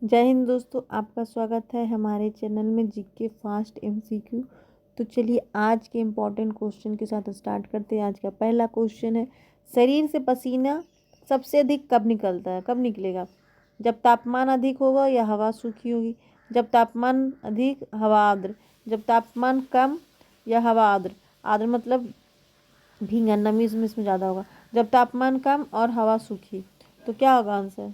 जय हिंद दोस्तों, आपका स्वागत है हमारे चैनल में जीके फास्ट एमसीक्यू। तो चलिए आज के इम्पोर्टेंट क्वेश्चन के साथ स्टार्ट करते हैं। आज का पहला क्वेश्चन है, शरीर से पसीना सबसे अधिक कब निकलता है, कब निकलेगा? जब तापमान अधिक होगा या हवा सूखी होगी? जब तापमान अधिक, हवा आर्द्र। जब तापमान कम या हवा आर्द्र। आर्द्र मतलब भींगा, नमी इसमें ज़्यादा होगा। जब तापमान कम और हवा सूखी, तो क्या होगा आंसर?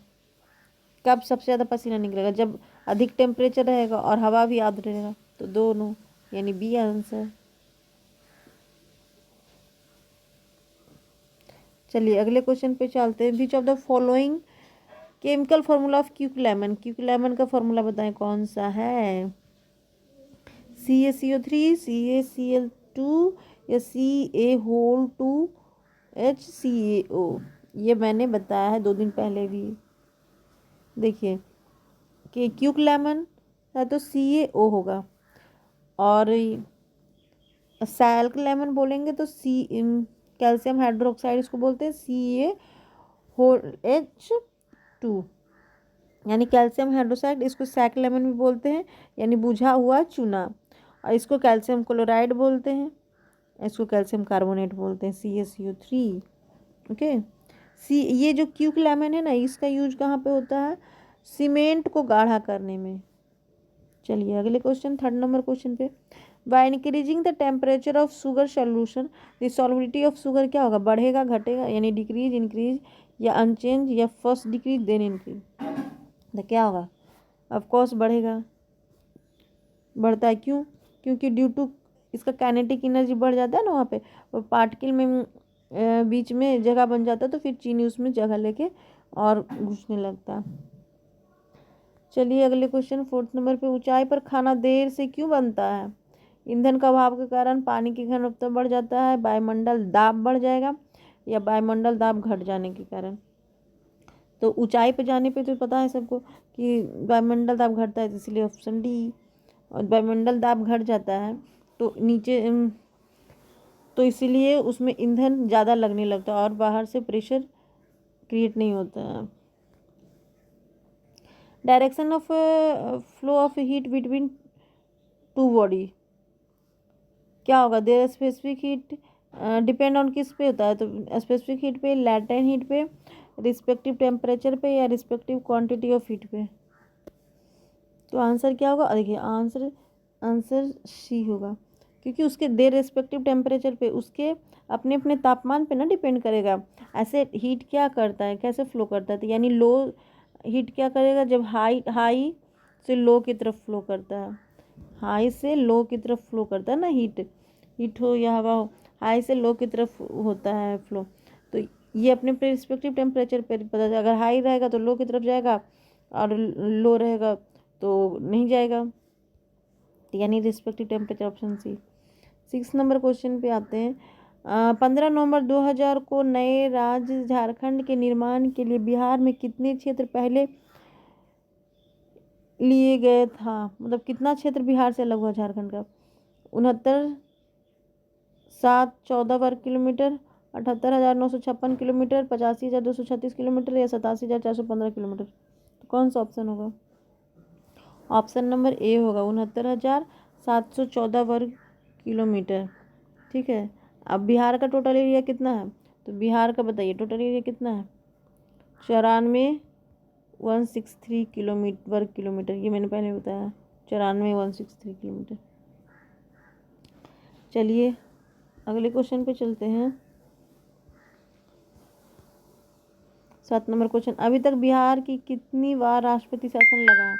कब सबसे ज़्यादा पसीना निकलेगा? जब अधिक टेम्परेचर रहेगा और हवा भी आर्द्र रहेगा, तो दोनों, यानी बी आंसर। चलिए अगले क्वेश्चन पे चलते हैं। Which of the following chemical formula of quicklime, quicklime का फॉर्मूला बताएं कौन सा है? CaCO3, CaCl2 या Ca2HCaO। ये मैंने बताया है 2 दिन पहले भी। देखिए कि क्यूकलेमन है तो CaO होगा, और सैल्क लेमन बोलेंगे तो कैल्शियम हाइड्रोक्साइड इसको बोलते हैं CaOH2, यानी कैल्शियम हाइड्रोक्साइड। इसको सैक लेमन भी बोलते हैं, यानी बुझा हुआ चूना। और इसको कैल्शियम क्लोराइड बोलते हैं, इसको कैल्शियम कार्बोनेट बोलते हैं, CaCO3। ओके। ये जो क्यूक लेमन है ना, इसका यूज कहाँ पे होता है? सीमेंट को गाढ़ा करने में। चलिए अगले क्वेश्चन, 3rd नंबर क्वेश्चन पे, by increasing the temperature of sugar solution the solubility of sugar क्या होगा? बढ़ेगा, घटेगा, यानी डिक्रीज, इंक्रीज या अनचेंज या फर्स्ट डिक्रीज देन इंक्रीज? तो क्या होगा? ऑफ कोर्स बढ़ेगा। बढ़ता है क्यों? क्योंकि ड्यू टू इसका काइनेटिक एनर्जी बढ़ जाता है ना, वहाँ पे और पार्टिकल में बीच में जगह बन जाता है, तो फिर चीनी उसमें जगह लेके और घुसने लगता है। चलिए अगले क्वेश्चन, 4th नंबर पे, ऊंचाई पर खाना देर से क्यों बनता है? ईंधन का अभाव के कारण, पानी की घनत्व बढ़ जाता है, वायुमंडल दाब बढ़ जाएगा, या वायुमंडल दाब घट जाने के कारण? तो ऊंचाई पे जाने पे तो पता है सबको कि वायुमंडल दाब घटता है, इसलिए ऑप्शन डी। और वायुमंडल दाब घट जाता है तो नीचे तो इसीलिए उसमें ईंधन ज़्यादा लगने लगता है और बाहर से प्रेशर क्रिएट नहीं होता है। Direction of flow of heat between two body क्या होगा? There specific heat depend on किस पे होता है? तो स्पेसिफिक हीट पे, लैटेंट हीट पे, रिस्पेक्टिव टेम्परेचर पे, या रिस्पेक्टिव क्वांटिटी ऑफ हीट पे? तो आंसर क्या होगा? देखिए आंसर आंसर सी होगा, क्योंकि उसके देर रिस्पेक्टिव टेम्परेचर पे, उसके अपने अपने तापमान पे ना डिपेंड करेगा। ऐसे हीट क्या करता है, कैसे फ्लो करता है? तो यानी लो हीट क्या करेगा? जब हाई हाई से लो की तरफ फ्लो करता है, हाई से लो की तरफ फ्लो करता है ना, हीट हो या हवा हो, हाई से लो की तरफ होता है फ्लो। तो ये अपने रिस्पेक्टिव टेम्परेचर पे पता चला, अगर हाई रहेगा तो लो की तरफ जाएगा, और लो रहेगा तो नहीं जाएगा, यानी respective temperature, option C. 6 number question पे आते हैं। 15 नवंबर 2000 को नए राज्य झारखंड के निर्माण के लिए बिहार में कितने क्षेत्र पहले लिए गए था? मतलब कितना क्षेत्र बिहार से अलग हुआ झारखंड का? 69,714 वर्ग किलोमीटर, 78,956 किलोमीटर, 85,236 किलोमीटर, या 87,415 किलोमीटर? तो कौन सा ऑप्शन होगा? ऑप्शन नंबर ए होगा, 69,714 वर्ग किलोमीटर। ठीक है। अब बिहार का टोटल एरिया कितना है? तो बिहार का बताइए टोटल एरिया कितना है? 94,163 किलोमीटर वर्ग किलोमीटर। ये मैंने पहले बताया, 94,163 किलोमीटर। चलिए अगले क्वेश्चन पे चलते हैं। 7 नंबर क्वेश्चन, अभी तक बिहार की कितनी बार राष्ट्रपति शासन लगा है?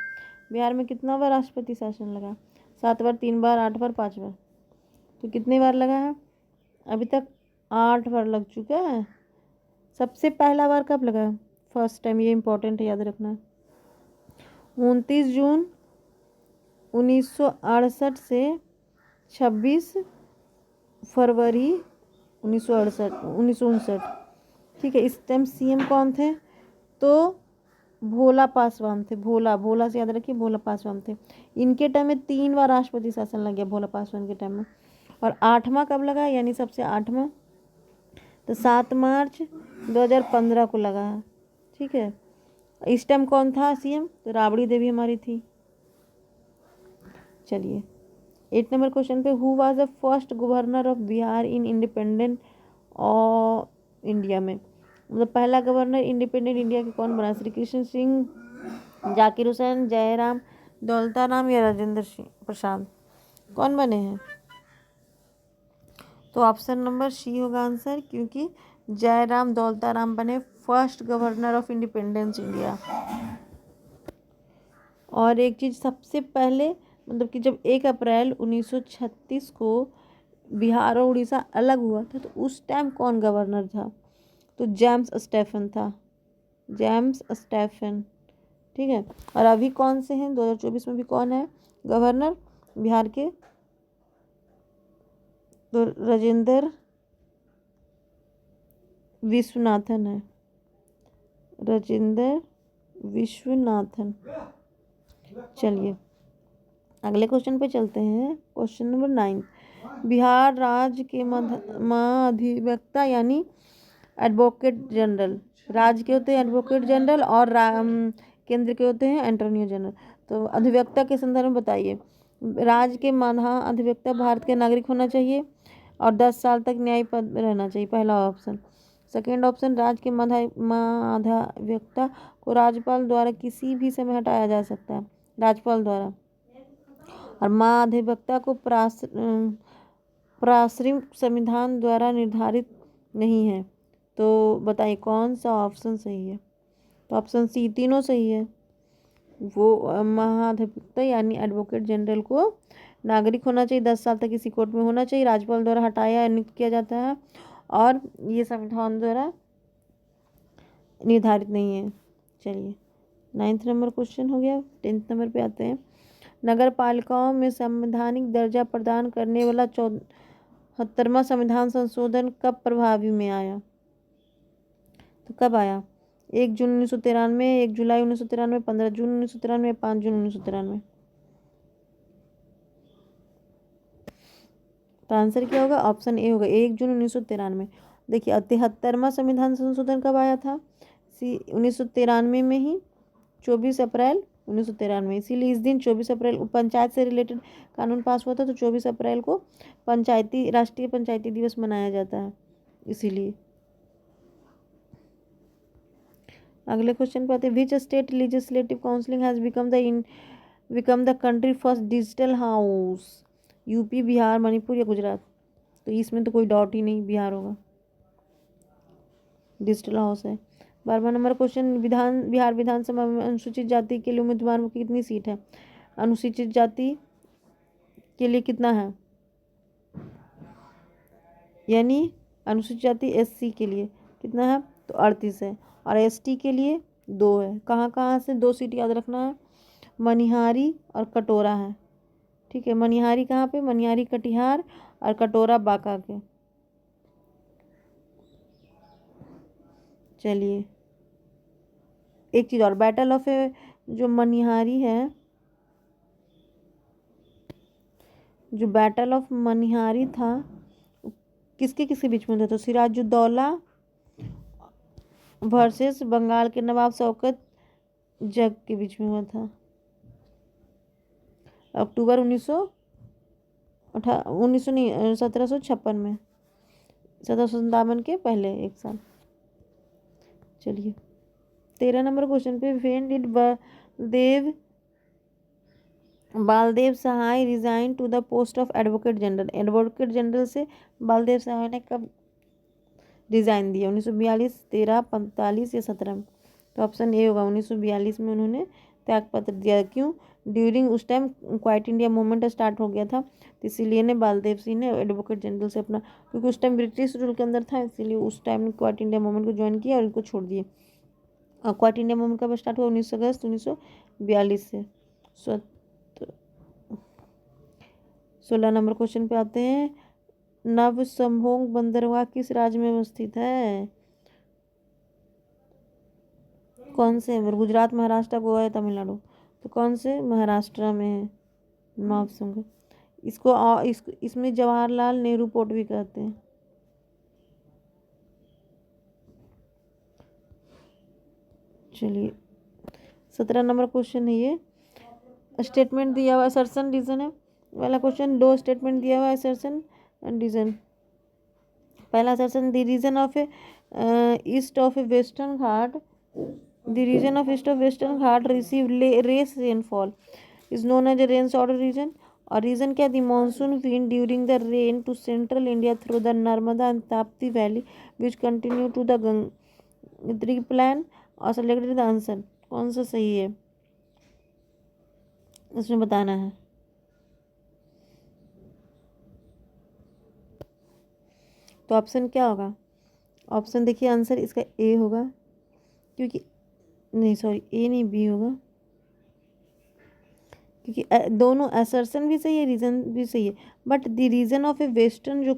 बिहार में कितना बार राष्ट्रपति शासन लगा? 7 बार, 3 बार, 8 बार, 5 बार? तो कितनी बार लगा है अभी तक? 8 बार लग चुका है। सबसे पहला बार कब लगा? फर्स्ट टाइम, ये इंपॉर्टेंट है, याद रखना। 29 जून 1968 से 26 फरवरी 1968। ठीक है। इस टाइम CM कौन थे? तो भोला पासवान थे। भोला भोला से याद रखिए, भोला पासवान थे। इनके टाइम में 3 बार राष्ट्रपति शासन लग गया, भोला पासवान के टाइम में। और 8वां कब लगा, यानी सबसे 8वां? तो 7 मार्च 2015 को लगा है। ठीक है। इस टाइम कौन था सीएम? तो राबड़ी देवी हमारी थी। चलिए 8 नंबर क्वेश्चन पे, who was the first governor of Bihar in independent और इंडिया में, मतलब पहला गवर्नर इंडिपेंडेंट इंडिया के कौन बना? श्री कृष्ण सिंह, जाकिर हुसैन, जयराम, दौलता राम या राजेंद्र सिंह प्रसाद, कौन बने हैं? तो ऑप्शन नंबर सी होगा आंसर, क्योंकि जयराम दौलता राम बने first governor of independence India. और एक चीज़, सबसे पहले मतलब कि जब 1 अप्रैल 1936 को बिहार और उड़ीसा अलग हुआ था, तो उस टाइम कौन गवर्नर था? तो जेम्स स्टेफन था, जेम्स स्टेफन। ठीक है। और अभी कौन से हैं 2024 में भी कौन है गवर्नर बिहार के? तो राजेंद्र विश्वनाथन है, राजेंद्र विश्वनाथन। चलिए अगले क्वेश्चन पे चलते हैं। क्वेश्चन नंबर 9, बिहार राज्य के महाधिवक्ता यानी एडवोकेट जनरल, राज्य के होते हैं एडवोकेट जनरल और केंद्र के होते हैं अटॉर्नी जनरल। तो अधिवक्ता के संदर्भ में बताइए। राज्य के महाधिवक्ता भारत के नागरिक होना चाहिए और 10 साल तक न्यायिक पद में रहना चाहिए, पहला ऑप्शन। सेकेंड ऑप्शन, राज्य के महाधिवक्ता को राज्यपाल द्वारा किसी भी समय हटाया जा सकता है, राज्यपाल द्वारा। और महाधिवक्ता को प्राश्रिम संविधान द्वारा निर्धारित नहीं है। तो बताइए कौन सा ऑप्शन सही है? तो ऑप्शन सी, तीनों सही है। वो महाधिवक्ता यानी एडवोकेट जनरल को नागरिक होना चाहिए, 10 साल तक किसी कोर्ट में होना चाहिए, राज्यपाल द्वारा हटाया या नियुक्त किया जाता है, और ये संविधान द्वारा निर्धारित नहीं है। चलिए 9th नंबर क्वेश्चन हो गया। 10th नंबर पे आते हैं। नगर पालिकाओं में संवैधानिक दर्जा प्रदान करने वाला 74वां संविधान संशोधन कब प्रभावी में आया? तो कब आया? 1 जून 1993, 1 जुलाई 1993, 15 जून 1993, 5 जून 1993। तो आंसर क्या होगा? ऑप्शन ए होगा 1 जून 1993। देखिए 73वां संविधान संशोधन कब आया था? 1993 में ही, 24 अप्रैल 1993। इसीलिए इस दिन 24 अप्रैल को पंचायत से रिलेटेड कानून पास हुआ था, तो 24 अप्रैल को राष्ट्रीय पंचायती दिवस मनाया जाता है, इसीलिए। अगले क्वेश्चन पे आते हैं। Which state legislative council has become the country first digital house? UP, Bihar, Manipur या गुजरात? तो इसमें तो कोई डाउट ही नहीं, बिहार होगा, डिजिटल हाउस है। 12वां नंबर क्वेश्चन, बिहार विधानसभा में अनुसूचित जाति के लिए उम्मीदवारों की कितनी सीट है? अनुसूचित जाति के लिए कितना है, यानी अनुसूचित जाति एससी के लिए कितना है? तो 38 है। और एसटी के लिए 2 है। कहाँ कहाँ से 2 सीट याद रखना है? मनिहारी और कटोरा है। ठीक है, मनिहारी कहाँ पे? मनिहारी कटिहार और कटोरा बांका के। चलिए एक चीज़ और, बैटल ऑफ जो मनिहारी है, जो बैटल ऑफ मनिहारी था किसके किसके बीच में था? तो सिराजुद्दौला वर्सेस बंगाल के नवाब शौकत जंग के बीच में हुआ था, अक्टूबर 1900 नहीं 1756 में, 1757 के पहले एक साल। चलिए 13 नंबर क्वेश्चन पे, when did Baldev Sahay resign to the post of advocate general? Advocate general से बालदेव सहाय ने कब रिजाइन दिया? 1942, 13, 45 या 17 में? तो ऑप्शन ए होगा 1942 में उन्होंने त्यागपत्र दिया। क्यों? ड्यूरिंग उस time quite India movement start हो गया था, तो इसीलिए ने बालदेव सिंह ने एडवोकेट जनरल से अपना, क्योंकि उस टाइम ब्रिटिश रूल के अंदर था, इसीलिए उस टाइम क्वाइट इंडिया मूवमेंट को ज्वाइन किया और इनको छोड़ दिए। और क्वाइट इंडिया मूवमेंट कब स्टार्ट हुआ? 19 अगस्त 1942 से। 16 नंबर क्वेश्चन पे आते हैं। नवसंभोग बंदरगाह किस राज्य में अवस्थित है? कौन से? गुजरात, महाराष्ट्र, गोवा या तमिलनाडु? तो कौन से? महाराष्ट्र में है नवसंभोग। इसमें जवाहरलाल नेहरू पोर्ट भी कहते हैं। चलिए 17 नंबर क्वेश्चन है ये। स्टेटमेंट दिया हुआ असर्शन रीजन है वाला क्वेश्चन, दो स्टेटमेंट दिया हुआ है असर्शन एंड रीजन। पहला assertion, the reason of east of western ghat, the reason of east of western ghat receives rainfall is known as a rain shadow region. और रीजन क्या, the monsoon wind during the rain to central India through the Narmada and Tapti valley which continue to the Gangotri plain. और selected the answer, कौन सा सही है इसमें बताना है। तो ऑप्शन क्या होगा, ऑप्शन देखिए आंसर इसका ए होगा, क्योंकि नहीं सॉरी ए नहीं बी होगा, क्योंकि दोनों असर्शन भी सही है रीज़न भी सही है, but the reason of a western जो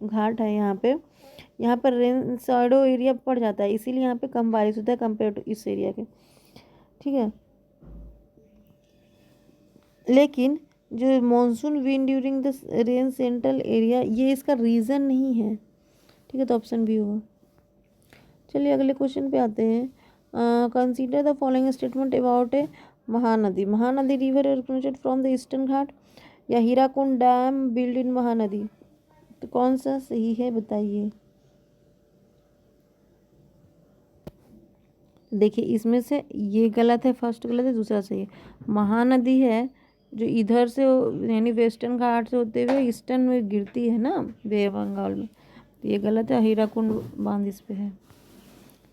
घाट है यहाँ पर रेन शैडो एरिया पड़ जाता है, इसीलिए यहाँ पे कम बारिश होता है कंपेयर टू इस एरिया के। ठीक है, लेकिन जो monsoon wind during the rain central area ये इसका रीज़न नहीं है। ठीक है, तो ऑप्शन बी होगा। चलिए अगले क्वेश्चन पे आते हैं। Consider the following statement about a Mahanadi. Mahanadi river originated from the eastern ghat, या Hirakud dam build in Mahanadi. तो कौन सा सही है बताइए। देखिए इसमें से ये गलत है, फर्स्ट गलत है, दूसरा सही है। महानदी है जो इधर से यानी वेस्टर्न घाट से होते हुए ईस्टर्न में गिरती है ना बे बंगाल में, तो ये गलत है। हीराकुंड बांध इस पे है।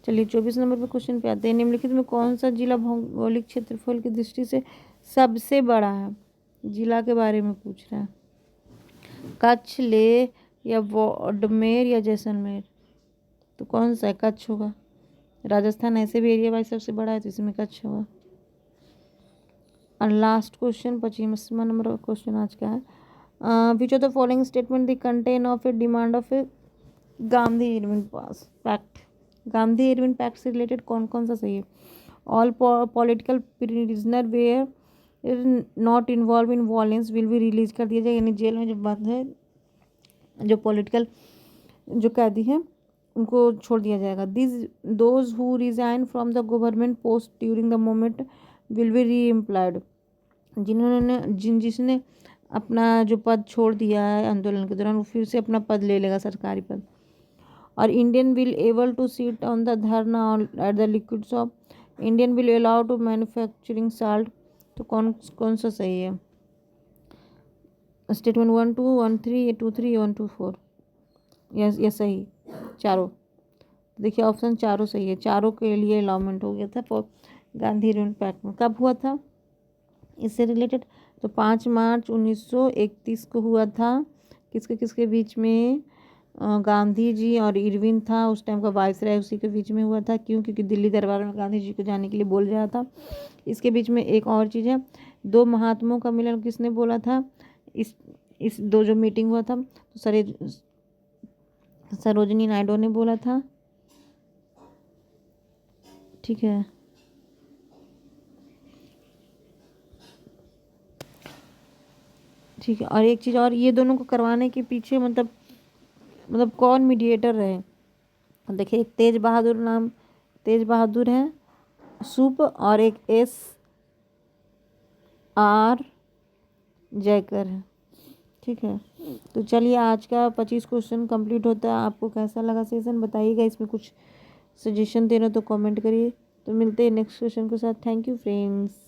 चलिए 24 नंबर पे क्वेश्चन पे आते हैं। निम्नलिखित में कौन सा जिला भौगोलिक क्षेत्रफल की दृष्टि से सबसे बड़ा है। जिला के बारे में पूछ रहा है, कच्छ, लेह या बाड़मेर या जैसलमेर। तो कौन सा है, कच्छ होगा। राजस्थान ऐसे भी एरिया वाइज सबसे बड़ा है, तो इसमें कच्छ होगा। और लास्ट क्वेश्चन 25वां नंबर क्वेश्चन आज का है। Which of the following statement the content of a demand of a Gandhi Irwin pass pact. Gandhi Irwin pact से रिलेटेड कौन कौन सा सही है। All political prisoner were not involve in violence will be release कर दिया जाए, यानी जेल में जो बंद है जो पॉलिटिकल जो कैदी हैं उनको छोड़ दिया जाएगा। Those who resign from the government post during the moment will be री एम्प्लॉयड। जिसने अपना जो पद छोड़ दिया है आंदोलन के दौरान वो फिर से अपना पद ले लेगा, सरकारी पद। और Indian will able to sit on the dharna at the liquid shop. Indian will allow to manufacturing salt. तो कौन कौन सा सही है। स्टेटमेंट 1 2 1 3 2 3 1 2 4, यस सही चारों। देखिए ऑप्शन चारों सही है, चारों के लिए अलाउमेंट हो गया था गांधी इरविन पैक्ट में। कब हुआ था इससे रिलेटेड, तो 5 मार्च 1931 को हुआ था। किसके किसके बीच में, गांधी जी और इरविन था उस टाइम का वाइसराय, उसी के बीच में हुआ था। क्यों, क्योंकि दिल्ली दरबार में गांधी जी को जाने के लिए बोल रहा था। इसके बीच में एक और चीज़ है, दो महात्माओं का मिलन किसने बोला था, इस दो जो मीटिंग हुआ था, तो सरोजिनी नायडू ने बोला था। ठीक है, ठीक है। और एक चीज़ और, ये दोनों को करवाने के पीछे मतलब कौन मीडिएटर रहे। देखिए एक तेज बहादुर है सूप, और एक SR जयकर है। ठीक है, तो चलिए आज का 25 क्वेश्चन कंप्लीट होता है। आपको कैसा लगा सेशन बताइएगा, इसमें कुछ सजेशन देना तो कमेंट करिए। तो मिलते हैं नेक्स्ट क्वेश्चन के साथ। Thank you friends.